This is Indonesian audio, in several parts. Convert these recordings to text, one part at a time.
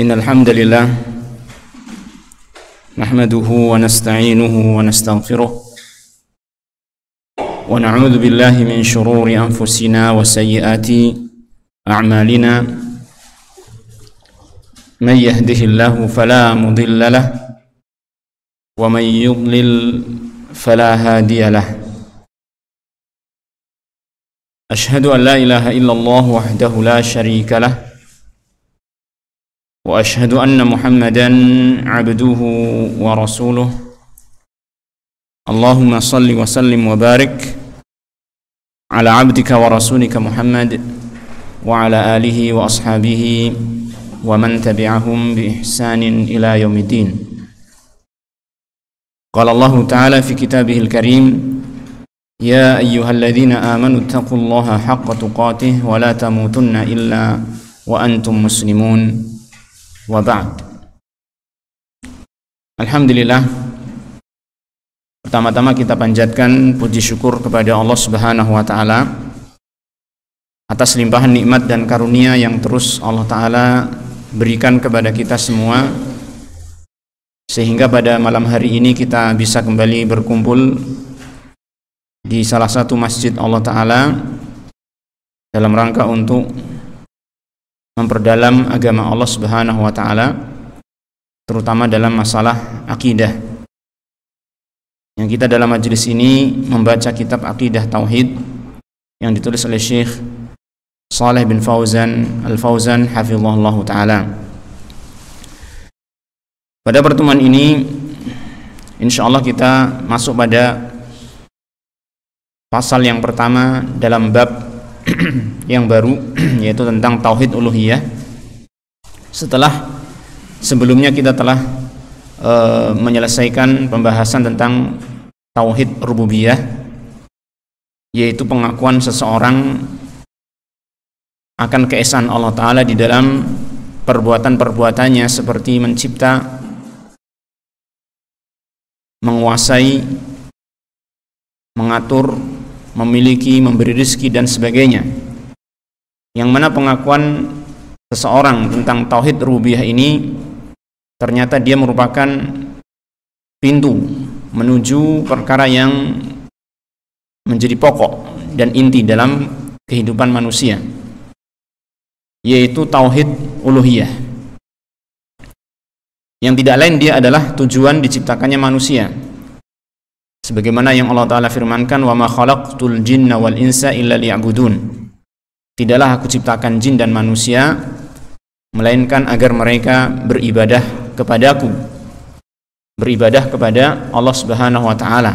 Innal hamdalillah nahmaduhu wa nasta'inuhu wa nastaghfiruh wa na'udzu billahi min shururi anfusina wa sayyiati a'malina man yahdihillahu fala mudilla lahu wa man yudlil fala hadiya lahu ashhadu an la ilaha illallah wahdahu la syarika lahu wa ashhadu anna Muhammadan abduhu wa rasuluh. Allahumma salli wa sallim wa barik ala abdika wa rasulika Muhammad wa ala alihi wa ashabihi wa man tabi'ahum bi ihsanin ila yaumiddin. Qala Allah ta'ala fi kitabihil karim, ya ayyuhalladzina amanu taqullaha haqqa tuqatih wa la tamutunna illa wa antum muslimun. Wa ba'd. Alhamdulillah, pertama-tama kita panjatkan puji syukur kepada Allah Subhanahu wa taala atas limpahan nikmat dan karunia yang terus Allah taala berikan kepada kita semua, sehingga pada malam hari ini kita bisa kembali berkumpul di salah satu masjid Allah taala dalam rangka untuk memperdalam agama Allah Subhanahu wa taala, terutama dalam masalah akidah. Yang kita dalam majelis ini membaca kitab Aqidah Tauhid yang ditulis oleh Syekh Shalih bin Fauzan Al-Fauzan hafizahullah taala. Pada pertemuan ini insyaallah kita masuk pada pasal yang pertama dalam bab yang baru, yaitu tentang tauhid uluhiyah. Setelah sebelumnya kita telah menyelesaikan pembahasan tentang tauhid rububiyah, yaitu pengakuan seseorang akan keesaan Allah Ta'ala di dalam perbuatan-perbuatannya, seperti mencipta, menguasai, mengatur, memiliki, memberi rezeki dan sebagainya. Yang mana pengakuan seseorang tentang tauhid rububiyah ini ternyata dia merupakan pintu menuju perkara yang menjadi pokok dan inti dalam kehidupan manusia, yaitu tauhid uluhiyah, yang tidak lain dia adalah tujuan diciptakannya manusia. Sebagaimana yang Allah Ta'ala firmankan, wa ma khalaqtul jinna wal insa illa liya'budun. Tidaklah aku ciptakan jin dan manusia melainkan agar mereka beribadah kepadaku, beribadah kepada Allah Subhanahu wa taala.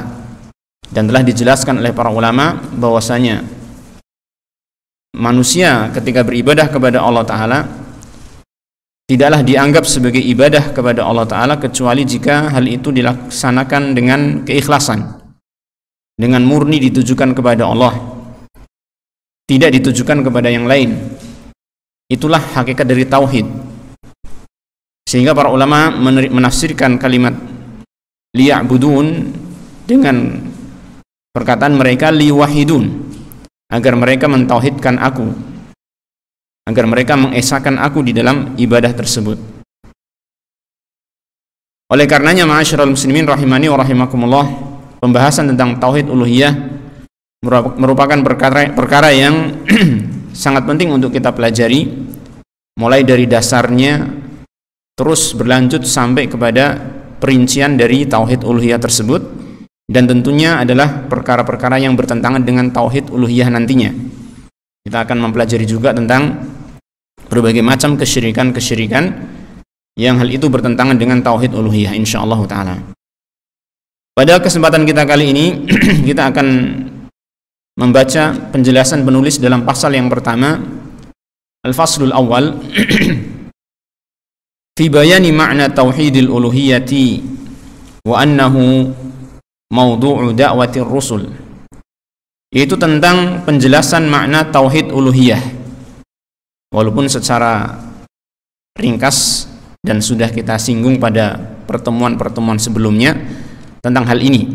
Dan telah dijelaskan oleh para ulama bahwasanya manusia ketika beribadah kepada Allah Ta'ala tidaklah dianggap sebagai ibadah kepada Allah Ta'ala kecuali jika hal itu dilaksanakan dengan keikhlasan, dengan murni ditujukan kepada Allah, tidak ditujukan kepada yang lain. Itulah hakikat dari tauhid. Sehingga para ulama menafsirkan kalimat liya'budun dengan perkataan mereka liwahidun, agar mereka mentauhidkan aku, agar mereka mengesahkan aku di dalam ibadah tersebut. Oleh karenanya, ma'asyiral muslimin rahimani wa rahimakumullah, pembahasan tentang tauhid uluhiyah merupakan perkara yang sangat penting untuk kita pelajari, mulai dari dasarnya terus berlanjut sampai kepada perincian dari tauhid uluhiyah tersebut, dan tentunya adalah perkara-perkara yang bertentangan dengan tauhid uluhiyah nantinya. Kita akan mempelajari juga tentang berbagai macam kesyirikan-kesyirikan yang hal itu bertentangan dengan tauhid uluhiyah insyaallah taala. Pada kesempatan kita kali ini kita akan membaca penjelasan penulis dalam pasal yang pertama, Al-Faslul Awal fi bayani ma'na tauhidil uluhiyati wa annahu mawdu'u da'watir rusul, yaitu tentang penjelasan makna tauhid uluhiyah. Walaupun secara ringkas dan sudah kita singgung pada pertemuan-pertemuan sebelumnya tentang hal ini,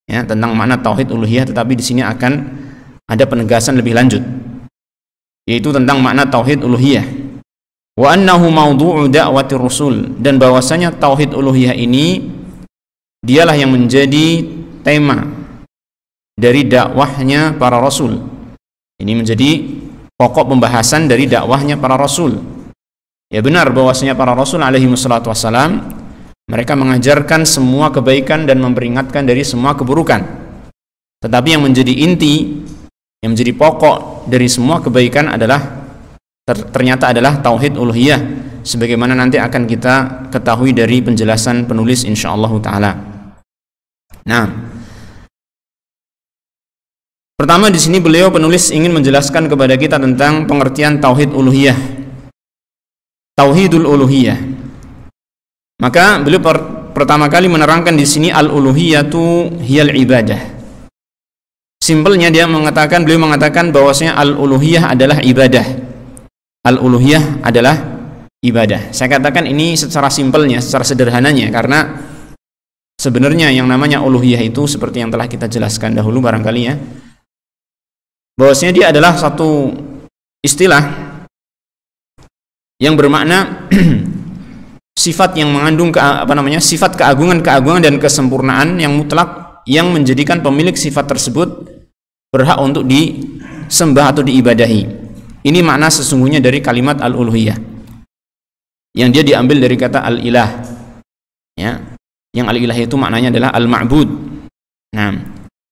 ya, tentang makna tauhid uluhiyah, tetapi di sini akan ada penegasan lebih lanjut, yaitu tentang makna tauhid uluhiyah. wa annahu mawdu'u da'wati rusul, dan bahwasanya tauhid uluhiyah ini dialah yang menjadi tema dari dakwahnya para rasul. Ini menjadi pokok pembahasan dari dakwahnya para rasul. Ya benar bahwasanya para rasul alaihi wassalatu wassalam mereka mengajarkan semua kebaikan dan memperingatkan dari semua keburukan. Tetapi yang menjadi inti, yang menjadi pokok dari semua kebaikan adalah ternyata adalah tauhid uluhiyah, sebagaimana nanti akan kita ketahui dari penjelasan penulis insyaallah taala. Nah, pertama di sini beliau penulis ingin menjelaskan kepada kita tentang pengertian tauhid uluhiyah. Tauhidul uluhiyah. Maka beliau pertama kali menerangkan di sini al-uluhiyatu hiyal ibadah. Simpelnya beliau mengatakan bahwasanya al-uluhiyah adalah ibadah. Al-uluhiyah adalah ibadah. Saya katakan ini secara simpelnya, secara sederhananya, karena sebenarnya yang namanya uluhiyah itu seperti yang telah kita jelaskan dahulu barangkali ya, bahwasanya dia adalah satu istilah yang bermakna sifat yang mengandung sifat keagungan dan kesempurnaan yang mutlak, yang menjadikan pemilik sifat tersebut berhak untuk disembah atau diibadahi. Ini makna sesungguhnya dari kalimat al-uluhiyah, yang dia diambil dari kata al-ilah, ya, yang al-ilah itu maknanya adalah al-ma'bud. Nah,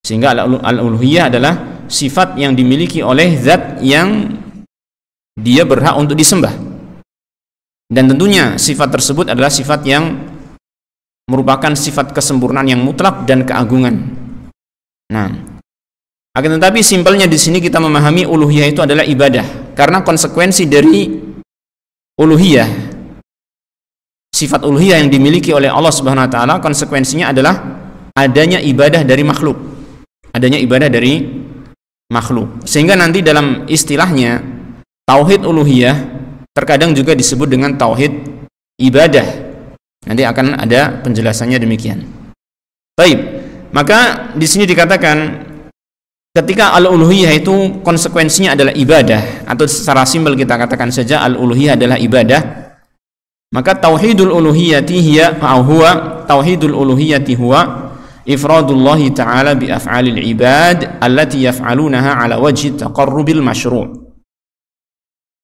sehingga al-uluhiyah adalah sifat yang dimiliki oleh zat yang dia berhak untuk disembah, dan tentunya sifat tersebut adalah sifat yang merupakan sifat kesempurnaan yang mutlak dan keagungan. Nah, akan tetapi simpelnya di sini kita memahami uluhiyah itu adalah ibadah, karena konsekuensi dari uluhiyah, sifat uluhiyah yang dimiliki oleh Allah Subhanahu wa taala, konsekuensinya adalah adanya ibadah dari makhluk. Adanya ibadah dari makhluk. Sehingga nanti dalam istilahnya tauhid uluhiyah terkadang juga disebut dengan tauhid ibadah. Nanti akan ada penjelasannya demikian. Baik. Maka di sini dikatakan ketika al-uluhiyah itu konsekuensinya adalah ibadah, atau secara simpel kita katakan saja al-uluhiyah adalah ibadah, maka tauhidul uluhiyati huwa ifradullah ta'ala bi af'alil ibad allati yaf'alunaha ala wajhi taqarrubil masyru'.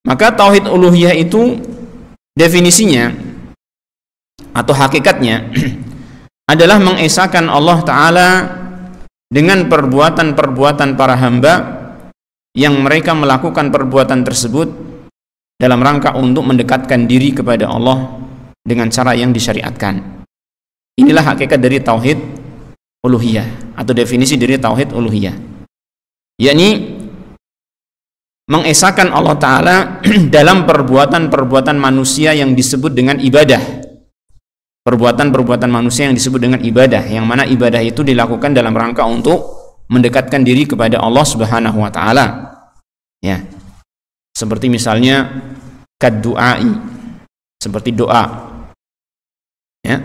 Maka tauhid uluhiyah itu definisinya atau hakikatnya adalah mengesahkan Allah Ta'ala dengan perbuatan-perbuatan para hamba yang mereka melakukan perbuatan tersebut dalam rangka untuk mendekatkan diri kepada Allah dengan cara yang disyariatkan. Inilah hakikat dari tauhid uluhiyah atau definisi dari tauhid uluhiyah, yakni mengesahkan Allah Ta'ala dalam perbuatan-perbuatan manusia yang disebut dengan ibadah. Perbuatan-perbuatan manusia yang disebut dengan ibadah, yang mana ibadah itu dilakukan dalam rangka untuk mendekatkan diri kepada Allah Subhanahu wa taala. Ya. Seperti misalnya kadduai, seperti doa. Ya.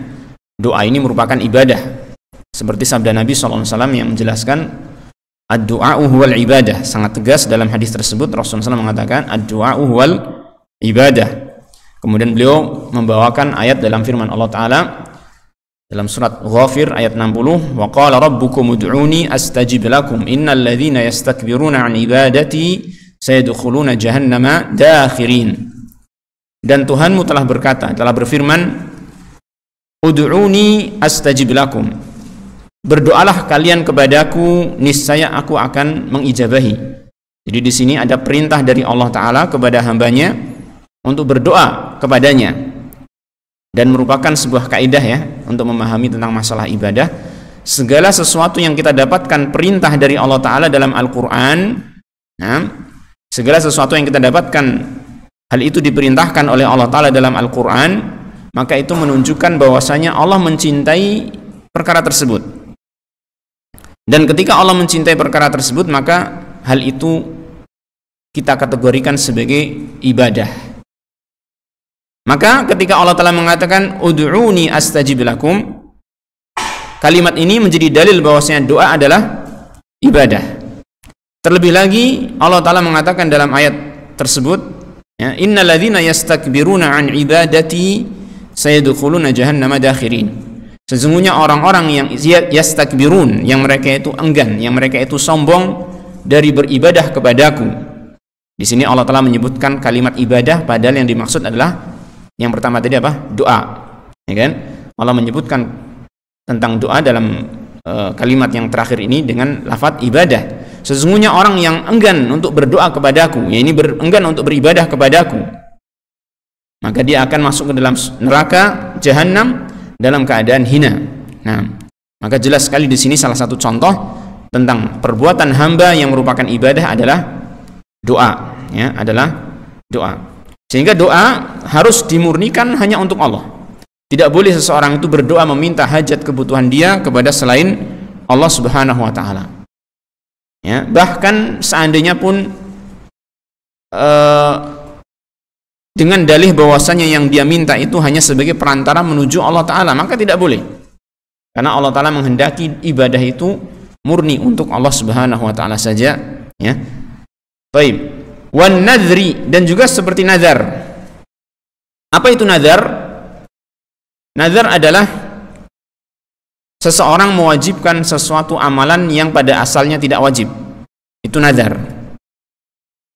Doa ini merupakan ibadah. Seperti sabda Nabi SAW yang menjelaskan ad-du'a'u huwal ibadah. Sangat tegas dalam hadis tersebut Rasulullah SAW mengatakan ad-du'a'u huwal ibadah. Kemudian beliau membawakan ayat dalam firman Allah Ta'ala dalam surat Ghafir ayat 60, wa qala rabbukum ud'uni astajib lakum innal ladzina yastakbiruna an ibadati sayadkhuluna jahannama dakhirin. Dan Tuhanmu telah berkata, telah berfirman, ud'uni astajib lakum, berdoalah kalian kepadaku, niscaya aku akan mengijabahi. Jadi di sini ada perintah dari Allah Ta'ala kepada hambanya untuk berdoa kepadanya, dan merupakan sebuah kaidah ya untuk memahami tentang masalah ibadah. Segala sesuatu yang kita dapatkan perintah dari Allah Ta'ala dalam Al-Quran, nah, segala sesuatu yang kita dapatkan hal itu diperintahkan oleh Allah Ta'ala dalam Al-Quran, maka itu menunjukkan bahwasanya Allah mencintai perkara tersebut. Dan ketika Allah mencintai perkara tersebut, maka hal itu kita kategorikan sebagai ibadah. Maka ketika Allah Ta'ala mengatakan ud'uni astajib lakum, kalimat ini menjadi dalil bahwasanya doa adalah ibadah. Terlebih lagi Allah Ta'ala mengatakan dalam ayat tersebut, Ya, innalladzina yastakbiruna an ibadati sayadkhuluna jahannama dakhirin. Sesungguhnya orang-orang yang yastakbirun, yang mereka itu enggan, yang mereka itu sombong dari beribadah kepadaku. Di sini Allah telah menyebutkan kalimat ibadah, padahal yang dimaksud adalah yang pertama tadi apa? Doa. Ya kan? Allah menyebutkan tentang doa dalam kalimat yang terakhir ini dengan lafaz ibadah. Sesungguhnya orang yang enggan untuk berdoa kepadaku, ya ini enggan untuk beribadah kepadaku, maka dia akan masuk ke dalam neraka jahanam dalam keadaan hina. Nah, maka jelas sekali di sini salah satu contoh tentang perbuatan hamba yang merupakan ibadah adalah doa, ya, adalah doa. Sehingga doa harus dimurnikan hanya untuk Allah. Tidak boleh seseorang itu berdoa meminta hajat kebutuhan dia kepada selain Allah Subhanahu wa taala. Ya, bahkan seandainya pun dengan dalih bahwasanya yang dia minta itu hanya sebagai perantara menuju Allah taala, maka tidak boleh. Karena Allah taala menghendaki ibadah itu murni untuk Allah Subhanahu wa taala saja, ya. Baik. Wan nadri, dan juga seperti nazar. Apa itu nazar? Nazar adalah seseorang mewajibkan sesuatu amalan yang pada asalnya tidak wajib. Itu nazar.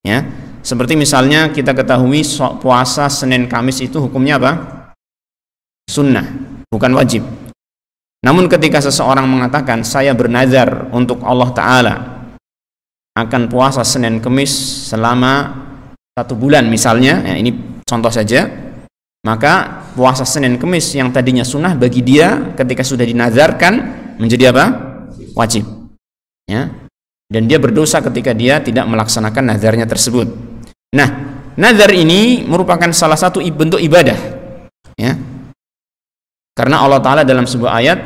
Ya, seperti misalnya kita ketahui puasa Senin Kamis itu hukumnya apa? Sunnah, bukan wajib. Namun ketika seseorang mengatakan saya bernazar untuk Allah Ta'ala akan puasa Senin Kamis selama 1 bulan misalnya, ya ini contoh saja, maka puasa Senin Kamis yang tadinya sunnah bagi dia ketika sudah dinazarkan menjadi apa? Wajib. Ya. Dan dia berdosa ketika dia tidak melaksanakan nazarnya tersebut. Nah, nazar ini merupakan salah satu bentuk ibadah. Ya. Karena Allah Ta'ala dalam sebuah ayat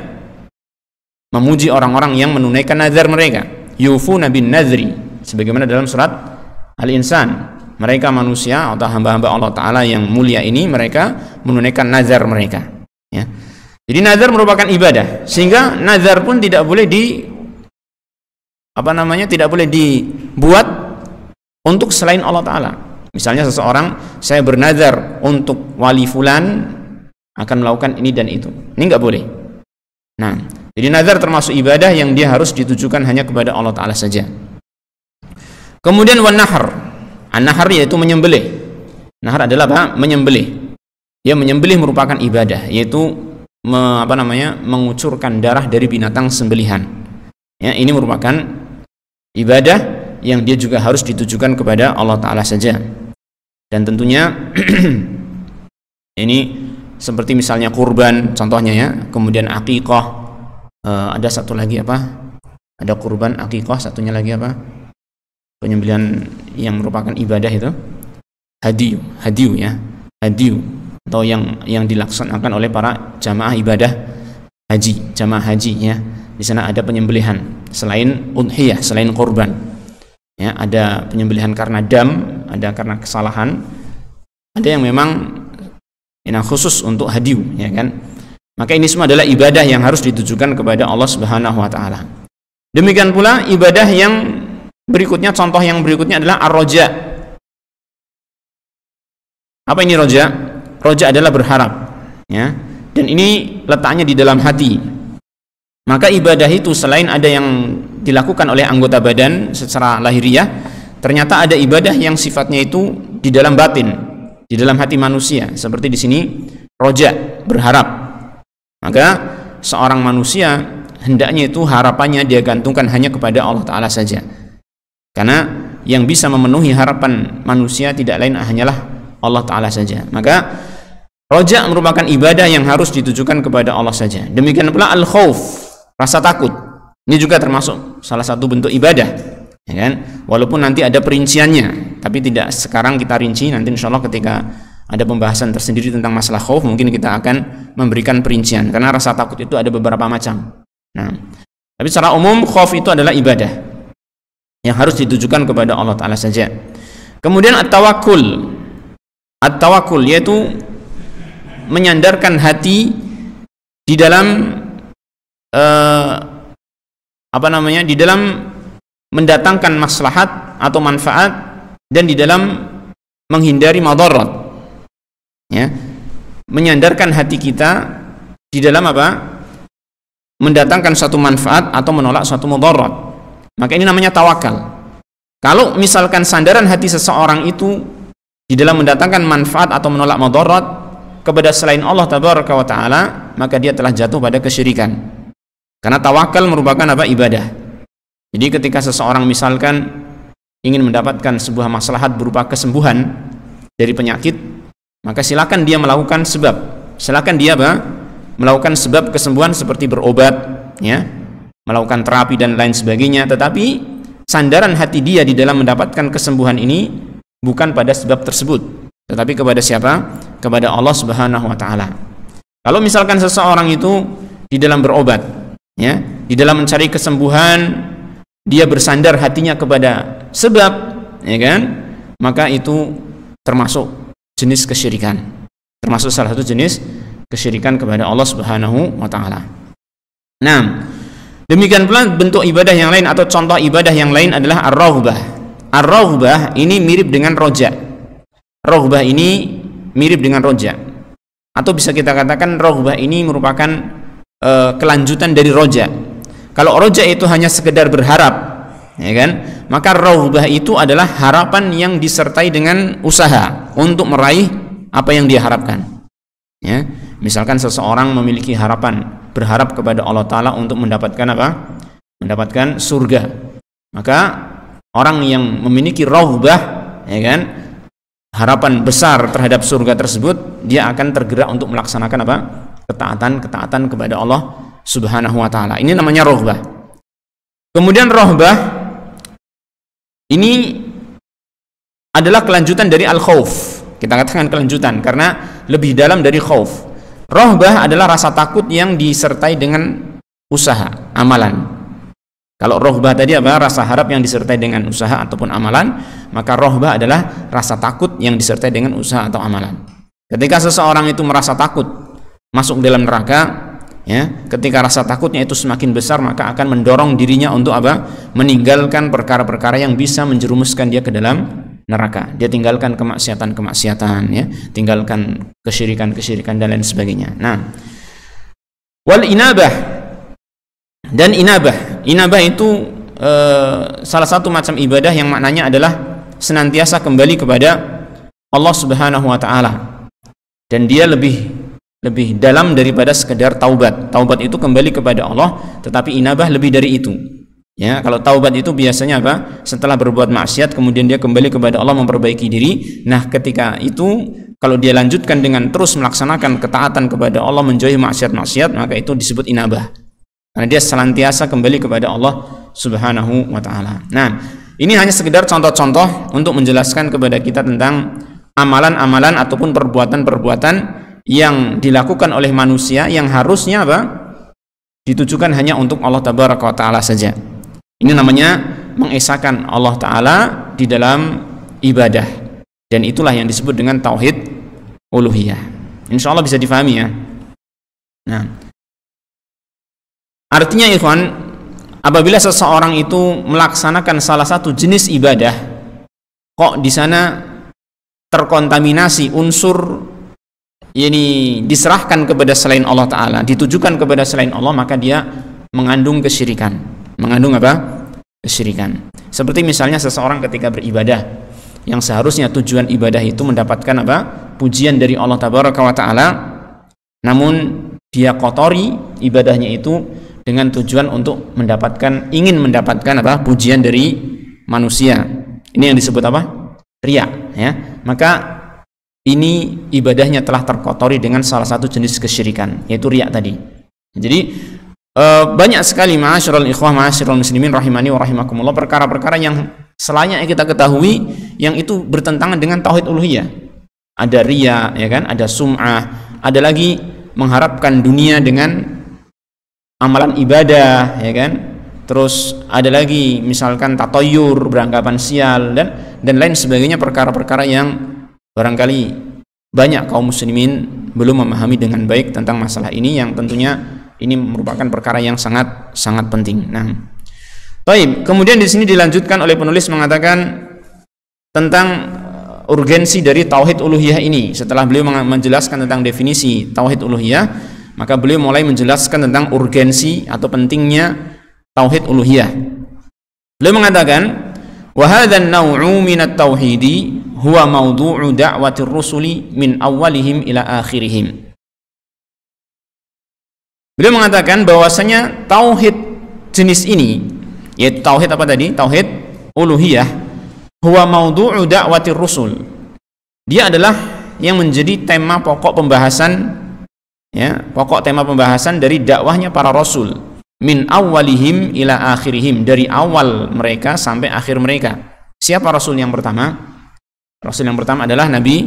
memuji orang-orang yang menunaikan nazar mereka. Yufuna bin nazri, sebagaimana dalam surat Al-Insan. Mereka manusia atau hamba-hamba Allah Ta'ala yang mulia ini, mereka menunaikan nazar mereka, ya. Jadi nazar merupakan ibadah, sehingga nazar pun tidak boleh tidak boleh dibuat untuk selain Allah Ta'ala. Misalnya seseorang, saya bernazar untuk wali fulan akan melakukan ini dan itu, ini nggak boleh. Nah, jadi nazar termasuk ibadah yang dia harus ditujukan hanya kepada Allah Ta'ala saja. Kemudian wan nahr. An-nahar yaitu menyembelih. Nahar adalah apa? Menyembelih. Ya, menyembelih merupakan ibadah, yaitu mengucurkan darah dari binatang sembelihan. Ya, ini merupakan ibadah yang dia juga harus ditujukan kepada Allah Ta'ala saja. Dan tentunya ini seperti misalnya kurban contohnya, ya. Kemudian akikah, ada satu lagi apa? Ada kurban, akikah, satunya lagi apa? Penyembelihan yang merupakan ibadah itu hadiyu, ya, hadiyu, atau yang dilaksanakan oleh para jamaah ibadah haji, jamaah haji, ya. Di sana ada penyembelihan selain udhiyah, selain kurban, ya. Ada penyembelihan karena dam, ada karena kesalahan, ada yang memang yang khusus untuk hadiyu, ya kan. Maka ini semua adalah ibadah yang harus ditujukan kepada Allah Subhanahu wa taala. Demikian pula ibadah yang berikutnya, contoh yang berikutnya adalah ar-roja. Apa ini roja? Roja adalah berharap, ya. Dan ini letaknya di dalam hati. Maka ibadah itu selain ada yang dilakukan oleh anggota badan secara lahiriah, ternyata ada ibadah yang sifatnya itu di dalam batin, di dalam hati manusia. Seperti di sini roja, berharap. Maka seorang manusia hendaknya itu harapannya dia gantungkan hanya kepada Allah Ta'ala saja. Karena yang bisa memenuhi harapan manusia tidak lain hanyalah Allah Ta'ala saja. Maka roja merupakan ibadah yang harus ditujukan kepada Allah saja. Demikian pula al-khauf, rasa takut. Ini juga termasuk salah satu bentuk ibadah, ya kan? Walaupun nanti ada perinciannya, tapi tidak sekarang kita rinci. Nanti insya Allah ketika ada pembahasan tersendiri tentang masalah khauf, mungkin kita akan memberikan perincian. Karena rasa takut itu ada beberapa macam. Nah, tapi secara umum khauf itu adalah ibadah yang harus ditujukan kepada Allah Ta'ala saja. Kemudian at-tawakkul. At-tawakkul yaitu menyandarkan hati di dalam di dalam mendatangkan maslahat atau manfaat, dan di dalam menghindari madarat, ya, menyandarkan hati kita di dalam apa? Mendatangkan suatu manfaat atau menolak suatu mudarat. Maka ini namanya tawakal. Kalau misalkan sandaran hati seseorang itu di dalam mendatangkan manfaat atau menolak mudarat kepada selain Allah tabaraka wa taala, maka dia telah jatuh pada kesyirikan. Karena tawakal merupakan apa? Ibadah. Jadi ketika seseorang misalkan ingin mendapatkan sebuah maslahat berupa kesembuhan dari penyakit, maka silakan dia melakukan sebab. Silakan dia apa? Melakukan sebab kesembuhan seperti berobat, ya, melakukan terapi dan lain sebagainya. Tetapi sandaran hati dia di dalam mendapatkan kesembuhan ini bukan pada sebab tersebut, tetapi kepada siapa? Kepada Allah Subhanahu wa taala. Kalau misalkan seseorang itu di dalam berobat, ya, di dalam mencari kesembuhan, dia bersandar hatinya kepada sebab, ya kan? Maka itu termasuk jenis kesyirikan. Termasuk salah satu jenis kesyirikan kepada Allah Subhanahu wa taala. Nah, demikian pula bentuk ibadah yang lain atau contoh ibadah yang lain adalah ar-raghbah. Ar-raghbah ini mirip dengan roja. Raghbah ini mirip dengan roja. Atau bisa kita katakan raghbah ini merupakan kelanjutan dari roja. Kalau roja itu hanya sekedar berharap, ya kan? Maka raghbah itu adalah harapan yang disertai dengan usaha untuk meraih apa yang dia harapkan. Ya, misalkan seseorang memiliki harapan, berharap kepada Allah Ta'ala untuk mendapatkan apa? Mendapatkan surga. Maka orang yang memiliki raghbah, ya kan, harapan besar terhadap surga tersebut, dia akan tergerak untuk melaksanakan apa? Ketaatan kepada Allah Subhanahu wa Ta'ala. Ini namanya raghbah. Kemudian raghbah ini adalah kelanjutan dari al-khauf. Kita katakan kelanjutan karena lebih dalam dari khauf. Raghbah adalah rasa takut yang disertai dengan usaha, amalan. Kalau raghbah tadi apa? Rasa harap yang disertai dengan usaha ataupun amalan, maka raghbah adalah rasa takut yang disertai dengan usaha atau amalan. Ketika seseorang itu merasa takut masuk dalam neraka, ya, ketika rasa takutnya itu semakin besar, maka akan mendorong dirinya untuk apa? Meninggalkan perkara-perkara yang bisa menjerumuskan dia ke dalam neraka. Dia tinggalkan kemaksiatan-kemaksiatan, ya, tinggalkan kesyirikan-kesyirikan dan lain sebagainya. Nah, wal inabah, dan inabah itu salah satu macam ibadah yang maknanya adalah senantiasa kembali kepada Allah Subhanahu wa taala. Dan dia lebih dalam daripada sekedar taubat. Taubat itu kembali kepada Allah, tetapi inabah lebih dari itu. Ya, kalau taubat itu biasanya apa? Setelah berbuat maksiat kemudian dia kembali kepada Allah memperbaiki diri. Nah, ketika itu kalau dia lanjutkan dengan terus melaksanakan ketaatan kepada Allah, menjauhi maksiat-maksiat, maka itu disebut inabah. Karena dia senantiasa kembali kepada Allah Subhanahu wa taala. Nah, ini hanya sekedar contoh-contoh untuk menjelaskan kepada kita tentang amalan-amalan ataupun perbuatan-perbuatan yang dilakukan oleh manusia yang harusnya apa? Ditujukan hanya untuk Allah Tabaraka wa taala saja. Ini namanya mengesahkan Allah Ta'ala di dalam ibadah. Dan itulah yang disebut dengan tauhid uluhiyah. Insya Allah bisa difahami, ya. Nah, artinya ikhwan, apabila seseorang itu melaksanakan salah satu jenis ibadah, kok di sana terkontaminasi unsur ini diserahkan kepada selain Allah Ta'ala, ditujukan kepada selain Allah, maka dia mengandung kesyirikan. Mengandung apa? Kesyirikan. Seperti misalnya seseorang ketika beribadah, yang seharusnya tujuan ibadah itu mendapatkan apa? Pujian dari Allah Tabaraka wa taala, namun dia kotori ibadahnya itu dengan tujuan untuk ingin mendapatkan apa? Pujian dari manusia. Ini yang disebut apa? Riya, ya. Maka ini ibadahnya telah terkotori dengan salah satu jenis kesyirikan, yaitu riya tadi. Jadi banyak sekali ma'asyiral ikhwah, ma'asyiral muslimin rahimani wa rahimakumullah, perkara-perkara yang selayaknya kita ketahui yang itu bertentangan dengan tauhid uluhiyah. Ada riya, ya kan? Ada sum'ah, ada lagi mengharapkan dunia dengan amalan ibadah, ya kan? Terus ada lagi misalkan tatoyur, beranggapan sial dan lain sebagainya, perkara-perkara yang barangkali banyak kaum muslimin belum memahami dengan baik tentang masalah ini, yang tentunya ini merupakan perkara yang sangat penting. Nah, baik. Kemudian di sini dilanjutkan oleh penulis mengatakan tentang urgensi dari tauhid uluhiyah ini. Setelah beliau menjelaskan tentang definisi tauhid uluhiyah, maka beliau mulai menjelaskan tentang urgensi atau pentingnya tauhid uluhiyah. Beliau mengatakan, wa hadzal naw'u min at-tauhidi huwa mawdu'u da'watir rusuli min awwalihim ila akhirihim. Beliau mengatakan bahwasanya tauhid jenis ini, yaitu tauhid apa tadi? Tauhid uluhiyah, huwa mawdu'u da'watir rusul. Dia adalah yang menjadi tema pokok pembahasan, ya, pokok tema pembahasan dari dakwahnya para rasul. Min awwalihim ila akhirihim, dari awal mereka sampai akhir mereka. Siapa rasul yang pertama? Rasul yang pertama adalah Nabi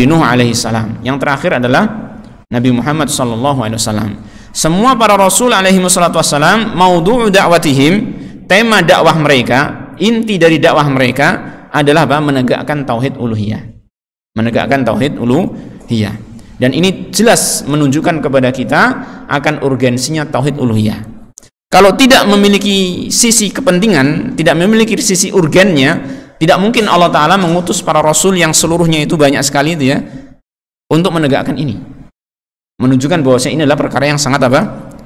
Nuh alaihi salam. Yang terakhir adalah Nabi Muhammad sallallahu alaihi wasallam. Semua para rasul alaihi wassalatu wassalam, maudhu'u da'watihim, tema dakwah mereka, inti dari dakwah mereka adalah apa? Menegakkan tauhid uluhiyah. Menegakkan tauhid uluhiyah. Dan ini jelas menunjukkan kepada kita akan urgensinya tauhid uluhiyah. Kalau tidak memiliki sisi kepentingan, tidak memiliki sisi urgennya, tidak mungkin Allah Ta'ala mengutus para rasul yang seluruhnya itu banyak sekali itu ya, untuk menegakkan ini. Menunjukkan bahwa ini adalah perkara yang sangat apa?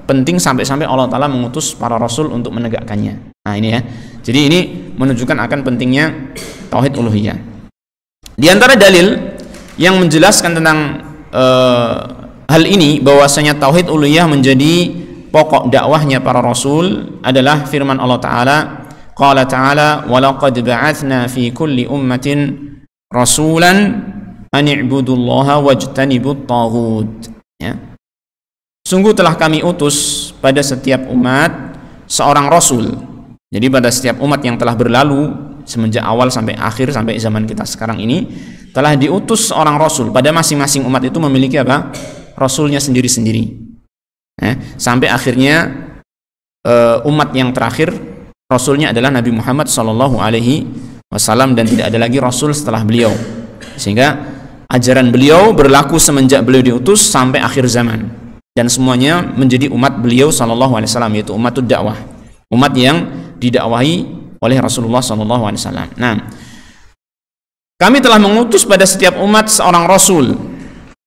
Penting, sampai-sampai Allah Ta'ala mengutus para rasul untuk menegakkannya. Nah ini ya. Jadi ini menunjukkan akan pentingnya tauhid uluhiyah. Di antara dalil yang menjelaskan tentang hal ini, bahwasanya tauhid uluhiyah menjadi pokok dakwahnya para rasul, adalah firman Allah Ta'ala, qala ta'ala wa laqad ba'athna fi kulli ummatin rasulan an i'budullaha wajtanibut taghut. Ya. Sungguh telah kami utus pada setiap umat seorang rasul. Jadi pada setiap umat yang telah berlalu semenjak awal sampai akhir, sampai zaman kita sekarang ini, telah diutus seorang rasul. Pada masing-masing umat itu memiliki apa? Rasulnya sendiri-sendiri. Sampai akhirnya umat yang terakhir rasulnya adalah Nabi Muhammad sallallahu alaihi wasallam, dan tidak ada lagi rasul setelah beliau. Sehingga ajaran beliau berlaku semenjak beliau diutus sampai akhir zaman, dan semuanya menjadi umat beliau sallallahu alaihi wasallam, yaitu umatud dakwah, umat yang didakwahi oleh Rasulullah sallallahu alaihi wasallam. Nah, kami telah mengutus pada setiap umat seorang rasul.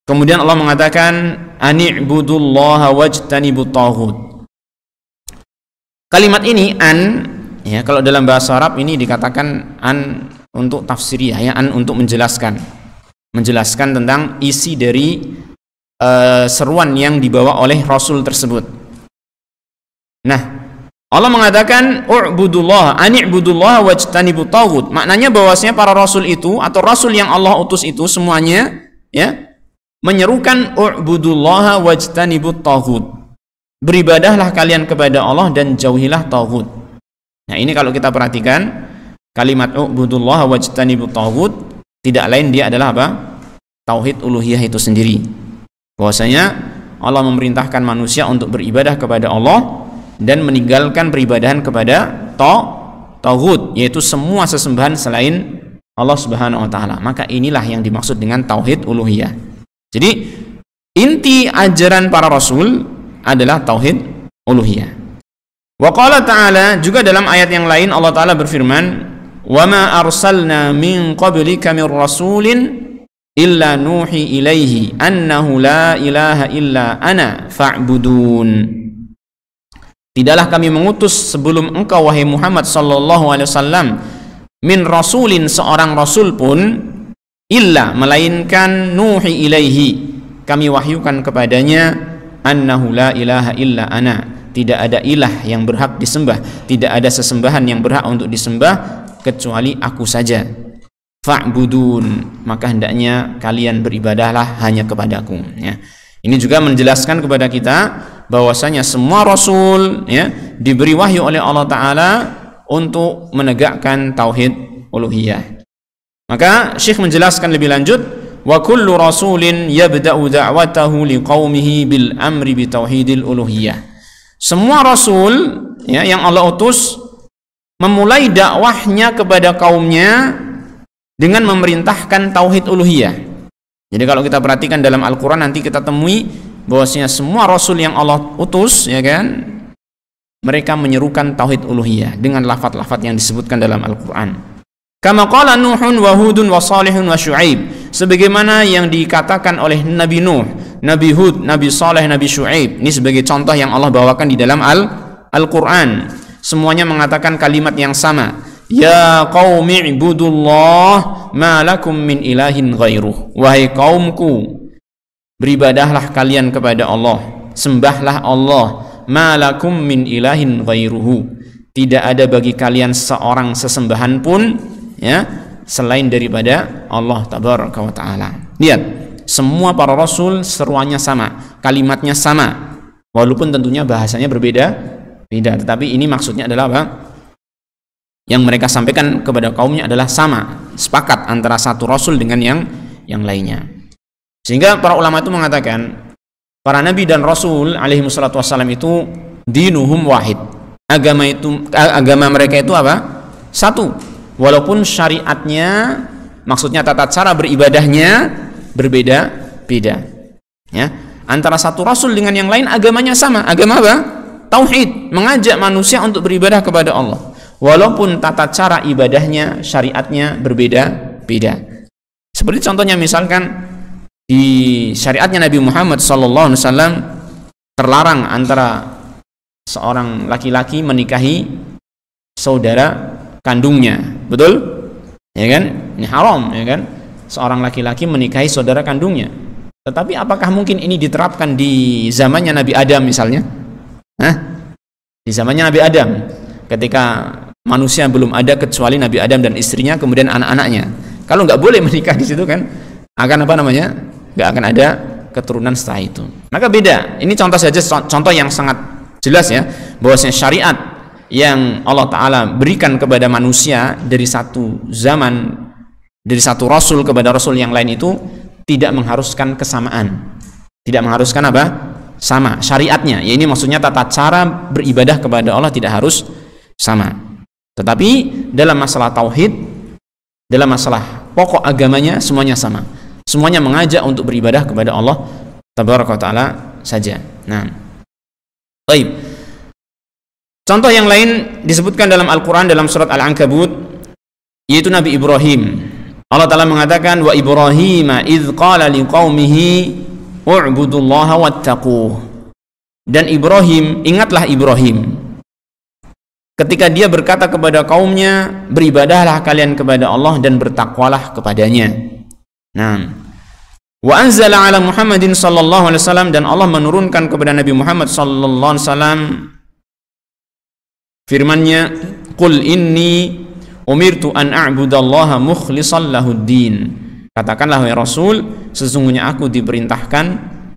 Kemudian Allah mengatakan, ani'budullaha wajtanibut taghut. Kalimat ini an, ya, kalau dalam bahasa Arab ini dikatakan an untuk tafsiriyah, ya, an untuk menjelaskan tentang isi dari seruan yang dibawa oleh rasul tersebut. Nah, Allah mengatakan u'budullah, ani'budullah wajtanibut taghut. Maknanya bahwasanya para rasul itu atau rasul yang Allah utus itu semuanya, ya, menyerukan u'budullah wajtanibut taghut. Beribadahlah kalian kepada Allah dan jauhilah taghut. Nah, ini kalau kita perhatikan kalimat u'budullah wajtanibut taghut, tidak lain dia adalah apa? Tauhid uluhiyah itu sendiri. Bahwasanya Allah memerintahkan manusia untuk beribadah kepada Allah dan meninggalkan peribadahan kepada taghut, yaitu semua sesembahan selain Allah Subhanahu wa taala. Maka inilah yang dimaksud dengan tauhid uluhiyah. Jadi inti ajaran para rasul adalah tauhid uluhiyah. Wa qala ta'ala, juga dalam ayat yang lain Allah Ta'ala berfirman, wa ma arsalna min qablika min rasulin illa nuhi ilaihi annahu la ilaha illa ana fa'budun. Tidaklah kami mengutus sebelum engkau wahai Muhammad sallallahu alaihi wasallam min rasulin, seorang rasul pun, illa, melainkan nuhi ilaihi, kami wahyukan kepadanya, annahu la ilaha illa ana, tidak ada ilah yang berhak disembah, tidak ada sesembahan yang berhak untuk disembah kecuali aku saja. Fa'budun, maka hendaknya kalian beribadahlah hanya kepadaku. Ya. Ini juga menjelaskan kepada kita bahwasanya semua rasul, ya, diberi wahyu oleh Allah Ta'ala untuk menegakkan tauhid uluhiyah. Maka Syekh menjelaskan lebih lanjut, wa kullu rasulin yabda'u da'watahu liqaumihi bil amri bi tauhidil uluhiyah. Semua rasul, ya, yang Allah utus memulai dakwahnya kepada kaumnya dengan memerintahkan tauhid uluhiyah. Jadi kalau kita perhatikan dalam Al-Quran nanti kita temui bahwasanya semua rasul yang Allah utus, ya kan, mereka menyerukan tauhid uluhiyah dengan lafaz-lafaz yang disebutkan dalam Al-Quran. Kama qala Nuhun wa Hudun wa Salihun wa Syu'aib, sebagaimana yang dikatakan oleh Nabi Nuh, Nabi Hud, Nabi Saleh, Nabi Syu'aib. Ini sebagai contoh yang Allah bawakan di dalam Al-Qur'an. Semuanya mengatakan kalimat yang sama. Ya qaumi ibudullah ma lakum min ilahin ghairuh. Wahai kaumku, beribadahlah kalian kepada Allah, sembahlah Allah. Ma lakum min ilahin ghairuhu. Tidak ada bagi kalian seorang sesembahan pun, ya, selain daripada Allah tabaraka wa taala. Lihat, semua para rasul seruannya sama, kalimatnya sama, walaupun tentunya bahasanya berbeda-beda, tetapi ini maksudnya adalah apa? Yang mereka sampaikan kepada kaumnya adalah sama, sepakat antara satu rasul dengan yang lainnya. Sehingga para ulama itu mengatakan para nabi dan rasul alaihi wassalatu wassalam itu dinuhum wahid. Agama mereka itu apa? Satu. Walaupun syariatnya, maksudnya tata cara beribadahnya berbeda-beda. Ya, antara satu rasul dengan yang lain agamanya sama. Agama apa? Tauhid, mengajak manusia untuk beribadah kepada Allah. Walaupun tata cara ibadahnya, syariatnya berbeda-beda. Seperti contohnya misalkan di syariatnya Nabi Muhammad SAW terlarang antara seorang laki-laki menikahi saudara kandungnya, betul? Ya kan? Ini haram, ya kan? Seorang laki-laki menikahi saudara kandungnya. Tetapi apakah mungkin ini diterapkan di zamannya Nabi Adam misalnya? Di zamannya Nabi Adam, ketika manusia belum ada kecuali Nabi Adam dan istrinya, kemudian anak-anaknya. Kalau nggak boleh menikah di situ kan, akan apa namanya? Nggak akan ada keturunan setelah itu. Maka beda. Ini contoh saja, contoh yang sangat jelas ya, bahwasanya syariat yang Allah Ta'ala berikan kepada manusia dari satu zaman, dari satu rasul kepada rasul yang lain itu tidak mengharuskan kesamaan, tidak mengharuskan apa? Sama syariatnya. Ya, ini maksudnya tata cara beribadah kepada Allah tidak harus sama. Tetapi dalam masalah tauhid, dalam masalah pokok agamanya semuanya sama. Semuanya mengajak untuk beribadah kepada Allah Tabaraka wa Ta'ala saja. Nah, baik. Contoh yang lain disebutkan dalam Al-Quran dalam surat Al-Ankabut, yaitu Nabi Ibrahim. Allah Ta'ala mengatakan, wa Ibrahima idh qala liqaumihi u'budullaha wattaquh. Dan Ibrahim, ingatlah Ibrahim ketika dia berkata kepada kaumnya, beribadahlah kalian kepada Allah dan bertakwalah kepadanya. Nah, wa anzala ala Muhammadin sallallahu alaihi wasallam, dan Allah menurunkan kepada Nabi Muhammad sallallahu alaihi wasallam firman-Nya, qul inni umirtu an a'budallaha mukhlishan lahuddin. Katakanlah wahai Rasul, sesungguhnya aku diperintahkan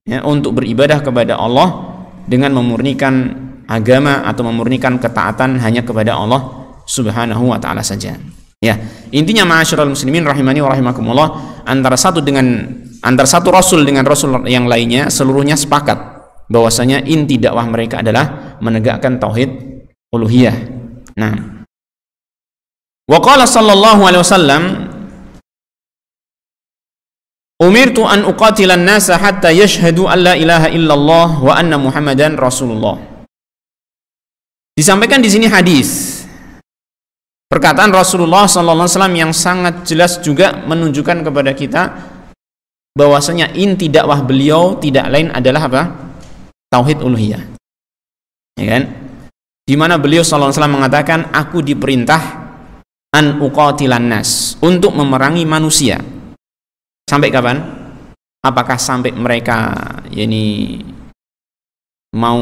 ya, untuk beribadah kepada Allah dengan memurnikan agama atau memurnikan ketaatan hanya kepada Allah Subhanahu wa taala saja. Ya, intinya ma'asyiral muslimin rahimani wa rahimakumullah, antara satu rasul dengan rasul yang lainnya seluruhnya sepakat bahwasanya inti dakwah mereka adalah menegakkan tauhid uluhiyah. Nah, wa qala sallallahu alaihi wasallam, umirtu an uqatilan nasa hatta yashhadu an la ilaha illallah wa anna muhammadan rasulullah. Disampaikan di sini hadis, perkataan Rasulullah SAW yang sangat jelas juga menunjukkan kepada kita bahwasanya inti dakwah beliau tidak lain adalah apa? Tauhid uluhiyah. Ya kan? Di mana beliau SAW mengatakan, aku diperintah an uqatilan nas, untuk memerangi manusia. Sampai kapan? Apakah sampai mereka mau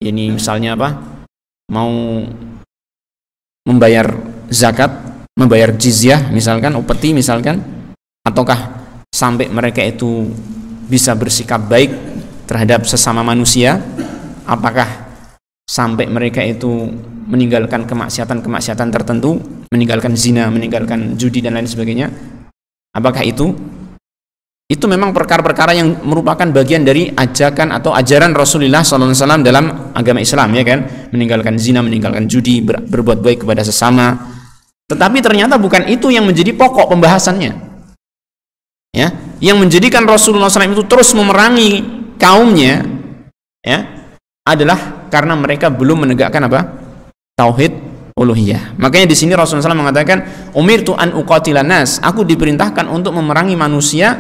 misalnya apa? Mau membayar zakat, membayar jizyah misalkan, upeti misalkan, ataukah sampai mereka itu bisa bersikap baik terhadap sesama manusia? Apakah sampai mereka itu meninggalkan kemaksiatan tertentu, meninggalkan zina, meninggalkan judi dan lain sebagainya? Apakah itu memang perkara-perkara yang merupakan bagian dari ajakan atau ajaran Rasulullah SAW dalam agama Islam, ya kan? Meninggalkan zina, meninggalkan judi, berbuat baik kepada sesama. Tetapi ternyata bukan itu yang menjadi pokok pembahasannya. Ya, yang menjadikan Rasulullah SAW itu terus memerangi kaumnya, ya, adalah karena mereka belum menegakkan apa? Tauhid uluhiyah. Makanya di sini Rasulullah SAW mengatakan, umirtu an uqatilan nas, aku diperintahkan untuk memerangi manusia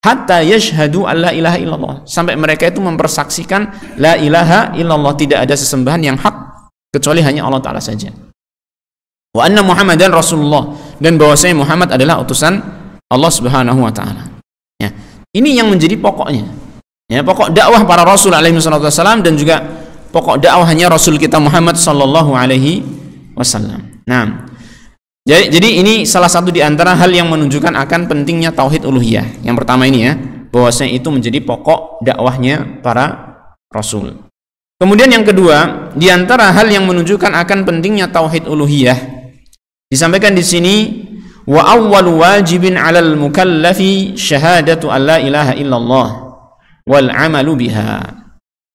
hatta yashhadu alla ilaha illallah, sampai mereka itu mempersaksikan la ilaha illallah, tidak ada sesembahan yang hak kecuali hanya Allah Ta'ala saja. Wa anna Muhammadan Rasulullah, dan bahwasanya Muhammad adalah utusan Allah Subhanahu wa taala. Ya. Ini yang menjadi pokoknya. Ya, pokok dakwah para rasul alaihi wasallam dan juga pokok dakwahnya Rasul kita Muhammad sallallahu alaihi wasallam. Nah, jadi ini salah satu di antara hal yang menunjukkan akan pentingnya tauhid uluhiyah. Yang pertama ini ya, bahwasanya itu menjadi pokok dakwahnya para rasul. Kemudian yang kedua, di antara hal yang menunjukkan akan pentingnya tauhid uluhiyah disampaikan di sini, wa awwalu wajibin 'alal mukallafi syahadatu an la ilaha illallah wal 'amalu biha.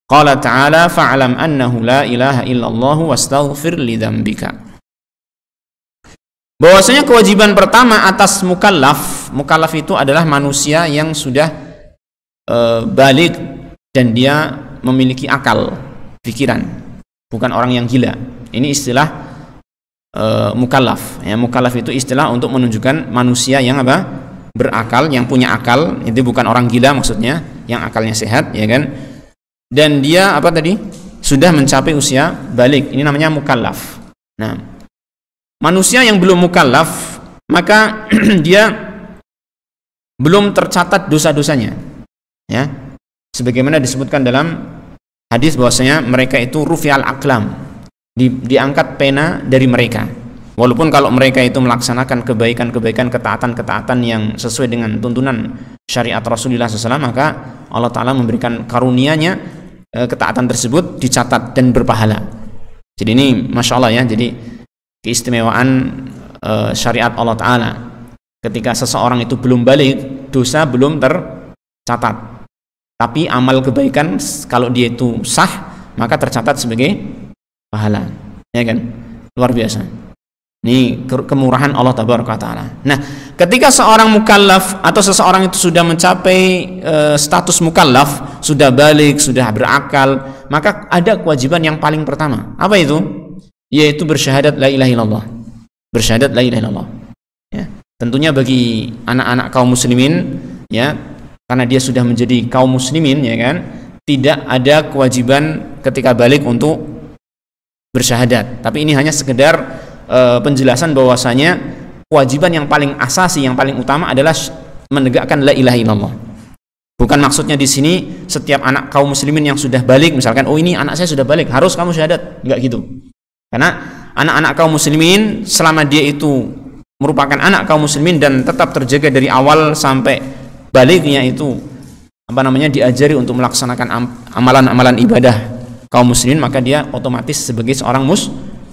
Qala ta'ala fa'lam annahu la ilaha illallah wastaghfir li dzambika. Bahwasanya kewajiban pertama atas mukallaf itu adalah manusia yang sudah baligh dan dia memiliki akal, pikiran, bukan orang yang gila. Ini istilah mukallaf. Ya, mukallaf itu istilah untuk menunjukkan manusia yang apa? Berakal, yang punya akal. Itu bukan orang gila maksudnya, yang akalnya sehat, ya kan? Dan dia apa tadi? Sudah mencapai usia baligh. Ini namanya mukallaf. Nah, manusia yang belum mukallaf, maka dia belum tercatat dosa-dosanya. Ya. Sebagaimana disebutkan dalam hadis bahwasanya mereka itu rufi'al aqlam, diangkat pena dari mereka. Walaupun kalau mereka itu melaksanakan kebaikan-kebaikan, ketaatan-ketaatan yang sesuai dengan tuntunan syariat Rasulullah SAW, maka Allah Ta'ala memberikan karunia-Nya, ketaatan tersebut dicatat dan berpahala. Jadi ini Masya Allah ya, jadi keistimewaan syariat Allah Ta'ala. Ketika seseorang itu belum balik, dosa belum tercatat, tapi amal kebaikan kalau dia itu sah, maka tercatat sebagai pahala, ya kan? Luar biasa. Ini kemurahan Allah Tabaraka Ta'ala. Nah, ketika seorang mukallaf atau seseorang itu sudah mencapai status mukallaf, sudah balik, sudah berakal, maka ada kewajiban yang paling pertama. Apa itu? Yaitu bersyahadat la ilaha illallah. Bersyahadat la ilaha illallah. Ya. Tentunya bagi anak-anak kaum muslimin, ya, karena dia sudah menjadi kaum muslimin, ya kan, tidak ada kewajiban ketika balik untuk bersyahadat. Tapi ini hanya sekedar penjelasan bahwasanya kewajiban yang paling asasi, yang paling utama adalah menegakkan la ilaha illallah. Bukan maksudnya di sini setiap anak kaum muslimin yang sudah balik, misalkan, oh ini anak saya sudah balik, harus kamu syahadat. Enggak gitu. Karena anak-anak kaum muslimin selama dia itu merupakan anak kaum muslimin dan tetap terjaga dari awal sampai baliknya itu diajari untuk melaksanakan amalan-amalan ibadah kaum muslimin, maka dia otomatis sebagai seorang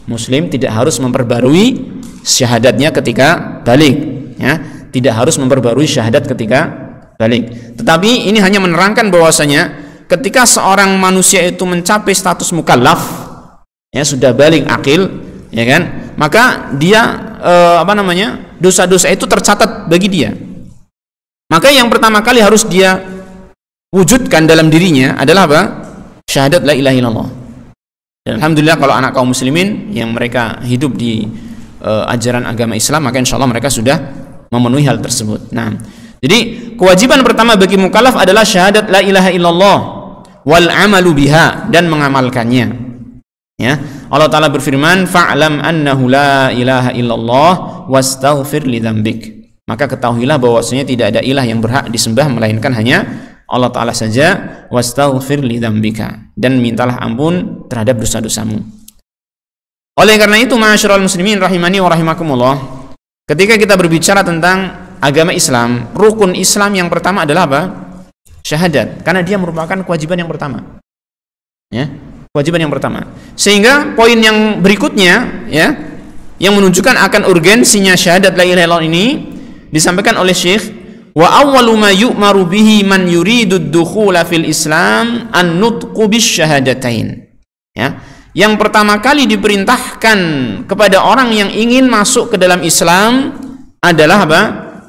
muslim tidak harus memperbarui syahadatnya ketika balik, ya, tidak harus memperbarui syahadat ketika balik. Tetapi ini hanya menerangkan bahwasanya ketika seorang manusia itu mencapai status mukallaf, ya, sudah balik akil, ya kan, maka dia dosa-dosa itu tercatat bagi dia. Maka yang pertama kali harus dia wujudkan dalam dirinya adalah apa? Syahadat la ilaha illallah. Dan alhamdulillah kalau anak kaum muslimin yang mereka hidup di ajaran agama Islam, maka insya Allah mereka sudah memenuhi hal tersebut. Nah, jadi kewajiban pertama bagi mukallaf adalah syahadat la ilaha illallah wal amalu biha, dan mengamalkannya. Ya, Allah Ta'ala berfirman, fa'lam annahu la ilaha illallah wastaghfir li dzambik. Maka ketahuilah bahwasanya tidak ada ilah yang berhak disembah melainkan hanya Allah Ta'ala saja, wastaghfir li dzambika, dan mintalah ampun terhadap dosa-dosamu. Oleh karena itu, ma'asyiral muslimin rahimani wa rahimakumullah, ketika kita berbicara tentang agama Islam, rukun Islam yang pertama adalah apa? Syahadat, karena dia merupakan kewajiban yang pertama. Ya, kewajiban yang pertama. Sehingga poin yang berikutnya, ya, yang menunjukkan akan urgensinya syahadat la ilaha illallah ini disampaikan oleh Syekh, wa awwalu ma yu'maru bihi man yuridu ad-dukhula fil Islam an-nutqu bisyahadatain. Ya, yang pertama kali diperintahkan kepada orang yang ingin masuk ke dalam Islam adalah apa?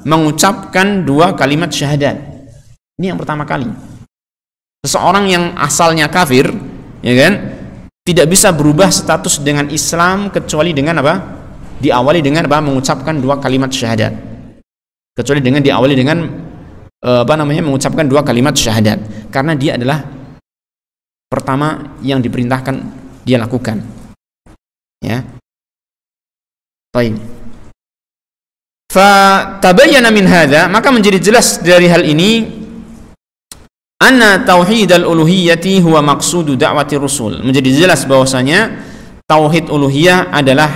Mengucapkan dua kalimat syahadat. Ini yang pertama kali. Seseorang yang asalnya kafir, ya kan, tidak bisa berubah status dengan Islam kecuali dengan apa? Diawali dengan apa? Mengucapkan dua kalimat syahadat. Kecuali dengan diawali dengan mengucapkan dua kalimat syahadat, karena dia adalah pertama yang diperintahkan dia lakukan. Ya. Baik. Fa tabayyana min hadza, maka menjadi jelas dari hal ini anna tauhidal uluhiyyati huwa maqsudu da'wati rusul. Menjadi jelas bahwasanya tauhid uluhiyah adalah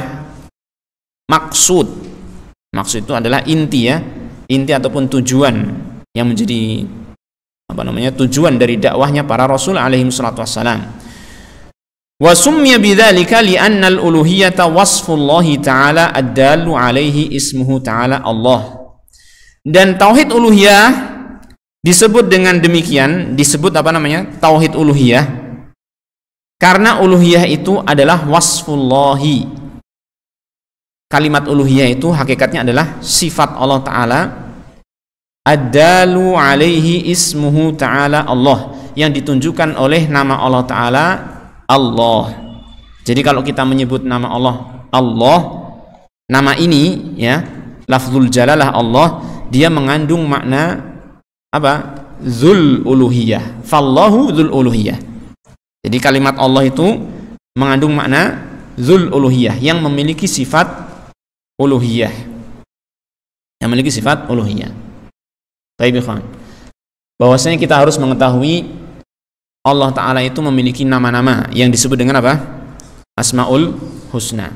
maksud. Maksud itu adalah inti ya, inti ataupun tujuan yang menjadi tujuan dari dakwahnya para rasul alaihi salatu wassalam. Wa summiya bidzalika li'anna al-uluhiyyata wasfullahi ta'ala ad-dallu alaihi ismuhu ta'ala Allah. Dan tauhid uluhiyah disebut dengan demikian, disebut tauhid uluhiyah, karena uluhiyah itu adalah wasfullahi. Kalimat uluhiyah itu hakikatnya adalah sifat Allah Ta'ala, ad-dalu alaihi ismuhu ta'ala Allah, yang ditunjukkan oleh nama Allah Ta'ala Allah. Jadi kalau kita menyebut nama Allah Allah, nama ini ya, lafzul jalalah Allah, dia mengandung makna apa? Dzul uluhiyah. Fallahu dzul uluhiyah. Jadi kalimat Allah itu mengandung makna dzul uluhiyah, yang memiliki sifat uluhiyah. Yang memiliki sifat uluhiyah. Baik, ikhwan. Bahwasanya kita harus mengetahui Allah Ta'ala itu memiliki nama-nama yang disebut dengan apa? Asmaul Husna.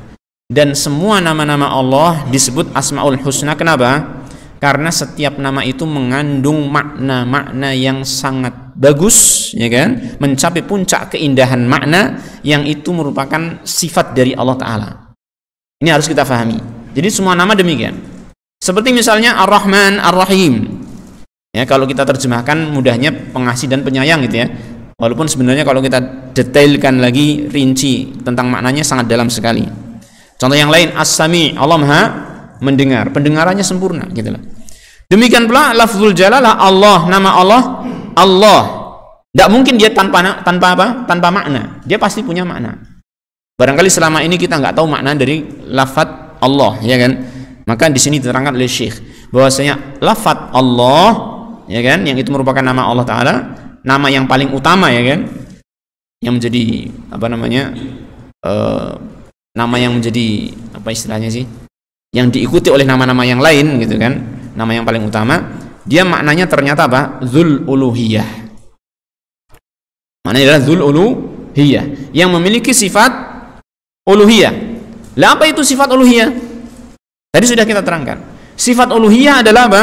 Dan semua nama-nama Allah disebut Asmaul Husna. Kenapa? Karena setiap nama itu mengandung makna-makna yang sangat bagus, ya kan? Mencapai puncak keindahan makna yang itu merupakan sifat dari Allah Ta'ala. Ini harus kita fahami. Jadi semua nama demikian. Seperti misalnya Ar-Rahman, Ar-Rahim. Ya, kalau kita terjemahkan mudahnya pengasih dan penyayang gitu ya. Walaupun sebenarnya kalau kita detailkan lagi, rinci tentang maknanya sangat dalam sekali. Contoh yang lain, As-Sami', Allah Maha mendengar, pendengarannya sempurna gitu lah. Demikian pula lafzul jalalah Allah, nama Allah Allah. Tidak mungkin dia tanpa makna. Dia pasti punya makna. Barangkali selama ini kita nggak tahu makna dari lafaz Allah, ya kan? Maka di sini diterangkan oleh Syekh bahwasanya lafaz Allah, ya kan, yang itu merupakan nama Allah Ta'ala, nama yang paling utama, ya kan, yang menjadi nama yang menjadi apa istilahnya sih, yang diikuti oleh nama-nama yang lain gitu kan, nama yang paling utama, dia maknanya ternyata apa? Dzul uluhiyah. Maknanya adalah dzul uluhiyah, yang memiliki sifat uluhiyah. Lah apa itu sifat uluhiyah? Tadi sudah kita terangkan. Sifat uluhiyah adalah apa?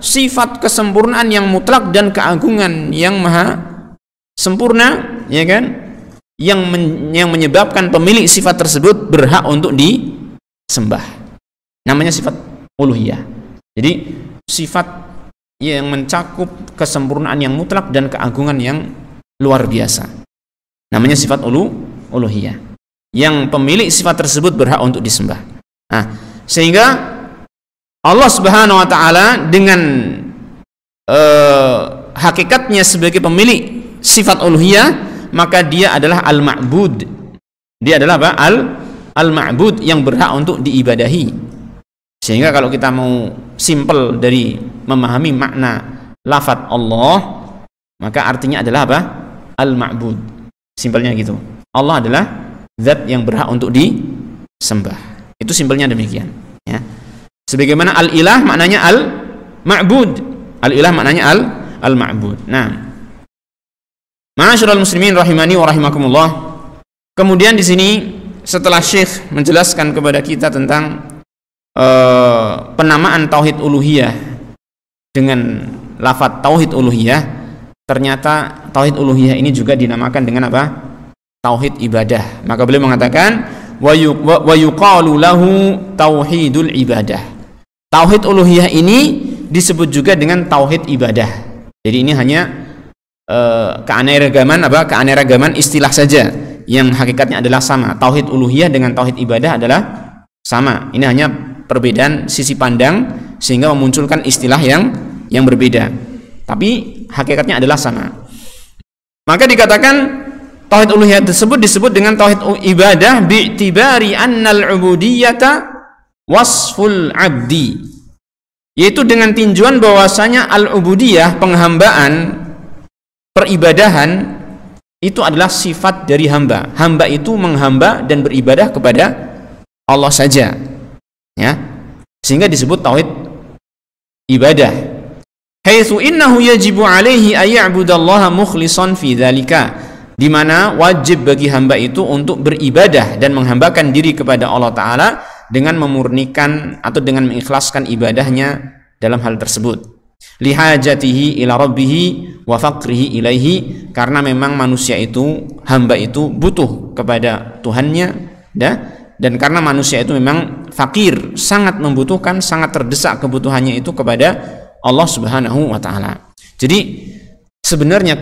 Sifat kesempurnaan yang mutlak dan keagungan yang maha sempurna, ya kan? Yang menyebabkan pemilik sifat tersebut berhak untuk disembah. Namanya sifat uluhiyah. Jadi sifat yang mencakup kesempurnaan yang mutlak dan keagungan yang luar biasa. Namanya sifat uluhiyah. Yang pemilik sifat tersebut berhak untuk disembah. Nah, sehingga Allah Subhanahu wa Ta'ala dengan hakikatnya sebagai pemilik sifat uluhiyah, maka dia adalah al-ma'bud. Dia adalah apa? Al-ma'bud yang berhak untuk diibadahi. Sehingga kalau kita mau simpel dari memahami makna lafaz Allah, maka artinya adalah apa? Al-ma'bud. Simpelnya gitu. Allah adalah zat yang berhak untuk disembah. Itu simpelnya demikian, ya. Sebagaimana al-ilah maknanya al-ma'bud. Al-ilah maknanya al-ma'bud. Nah, ma'asyiral muslimin rahimani wa rahimakumullah. Kemudian di sini setelah Syekh menjelaskan kepada kita tentang penamaan tauhid uluhiyah dengan lafaz tauhid uluhiyah, ternyata tauhid uluhiyah ini juga dinamakan dengan apa? Tauhid ibadah. Maka beliau mengatakan wa yuqalu lahu tauhidul ibadah. Tauhid uluhiyah ini disebut juga dengan tauhid ibadah. Jadi ini hanya keanekaragaman istilah saja, yang hakikatnya adalah sama. Tauhid uluhiyah dengan tauhid ibadah adalah sama. Ini hanya perbedaan sisi pandang sehingga memunculkan istilah yang berbeda. Tapi hakikatnya adalah sama. Maka dikatakan tauhid uluhiyah tersebut disebut dengan tauhid ibadah bi'tibari annal ubudiyyata wasful abdi, yaitu dengan tinjauan bahwasanya al-ubudiyah, penghambaan, peribadahan itu adalah sifat dari hamba. Hamba itu menghamba dan beribadah kepada Allah saja, ya, sehingga disebut tauhid ibadah. Haitsu innahu yajibu alaihi ay ya'budallaha mukhlishan fi dzalika, di mana wajib bagi hamba itu untuk beribadah dan menghambakan diri kepada Allah Ta'ala dengan memurnikan atau dengan mengikhlaskan ibadahnya dalam hal tersebut. Lihajatihi ila rabbihi wa faqrihi ilaihi, karena memang manusia itu, hamba itu butuh kepada Tuhannya, dan karena manusia itu memang fakir, sangat membutuhkan, sangat terdesak kebutuhannya itu kepada Allah Subhanahu wa Ta'ala. Jadi sebenarnya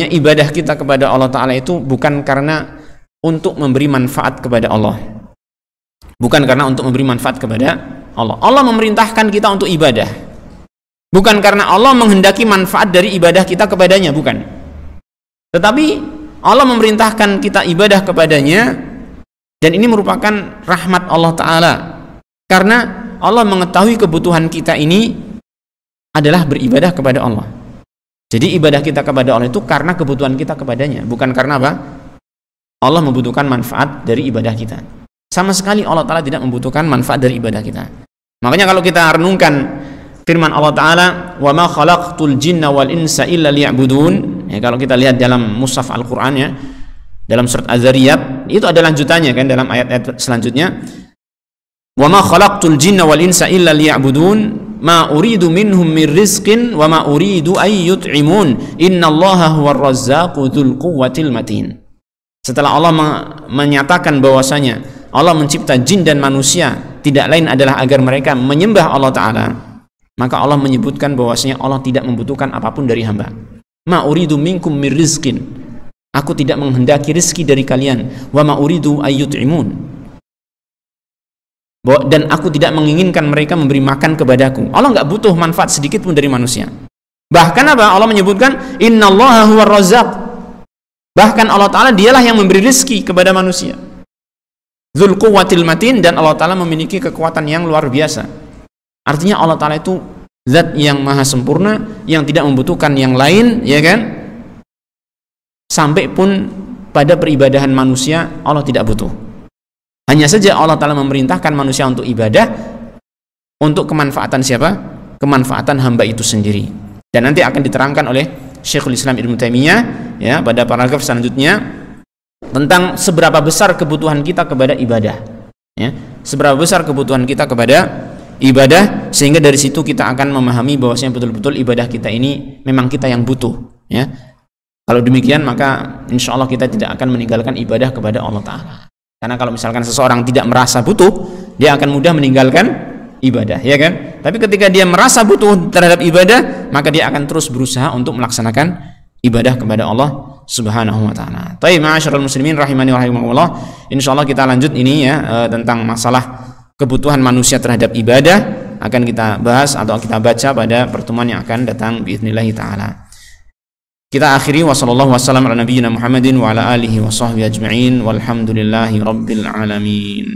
ibadah kita kepada Allah Ta'ala itu bukan karena untuk memberi manfaat kepada Allah, bukan karena untuk memberi manfaat kepada Allah. Allah memerintahkan kita untuk ibadah, bukan karena Allah menghendaki manfaat dari ibadah kita kepadanya, bukan. Tetapi Allah memerintahkan kita ibadah kepadanya, dan ini merupakan rahmat Allah Ta'ala, karena Allah mengetahui kebutuhan kita ini adalah beribadah kepada Allah. Jadi ibadah kita kepada Allah itu karena kebutuhan kita kepadanya, bukan karena apa? Allah membutuhkan manfaat dari ibadah kita. Sama sekali Allah Ta'ala tidak membutuhkan manfaat dari ibadah kita. Makanya kalau kita renungkan firman Allah Ta'ala, wa ma khalaqtul jinna wal insa illa liya'budun, ya, kalau kita lihat dalam mushaf Al-Quran, ya, dalam surat Az-Zariyat, itu ada lanjutannya kan, dalam ayat-ayat selanjutnya, wa ma khalaqtul jinna wal insa illa liya'budun ma uridu minhum min rizqin wa ma uridu ay yut'imun innallaha huwar razzaqu dzul quwwatil matin. Setelah Allah menyatakan bahwasanya Allah mencipta jin dan manusia tidak lain adalah agar mereka menyembah Allah Ta'ala, maka Allah menyebutkan bahwasanya Allah tidak membutuhkan apapun dari hamba. Ma uridu minkum min rizqin, aku tidak menghendaki rezeki dari kalian, wa ma uridu ay yut'imun, dan aku tidak menginginkan mereka memberi makan kepadaku. Allah nggak butuh manfaat sedikit pun dari manusia. Bahkan apa? Allah menyebutkan innallaha huwar razzaq. Bahkan Allah Ta'ala dialah yang memberi rezeki kepada manusia. Dzul quwwatil matin, dan Allah Ta'ala memiliki kekuatan yang luar biasa. Artinya Allah Ta'ala itu zat yang maha sempurna, yang tidak membutuhkan yang lain, ya kan? Sampai pun pada peribadahan manusia Allah tidak butuh. Hanya saja Allah Ta'ala memerintahkan manusia untuk ibadah untuk kemanfaatan siapa? Kemanfaatan hamba itu sendiri. Dan nanti akan diterangkan oleh Syekhul Islam Ibnu Taimiyah, ya, pada paragraf selanjutnya tentang seberapa besar kebutuhan kita kepada ibadah, ya, seberapa besar kebutuhan kita kepada ibadah, sehingga dari situ kita akan memahami bahwasanya betul-betul ibadah kita ini memang kita yang butuh, ya. Kalau demikian maka insya Allah kita tidak akan meninggalkan ibadah kepada Allah Ta'ala. Karena kalau misalkan seseorang tidak merasa butuh, dia akan mudah meninggalkan ibadah, ya kan? Tapi ketika dia merasa butuh terhadap ibadah, maka dia akan terus berusaha untuk melaksanakan ibadah kepada Allah Subhanahu wa Ta'ala. Baik, ma'asyiral muslimin rahimani wa rahimakumullah. Insyaallah kita lanjut ini, ya, tentang masalah kebutuhan manusia terhadap ibadah akan kita bahas atau kita baca pada pertemuan yang akan datang biidznillah taala. Kita akhiri wa sallallahu wasallam ala nabiyyina Muhammadin wa ala alihi wa sahbihi ajma'in walhamdulillahi rabbil alamin.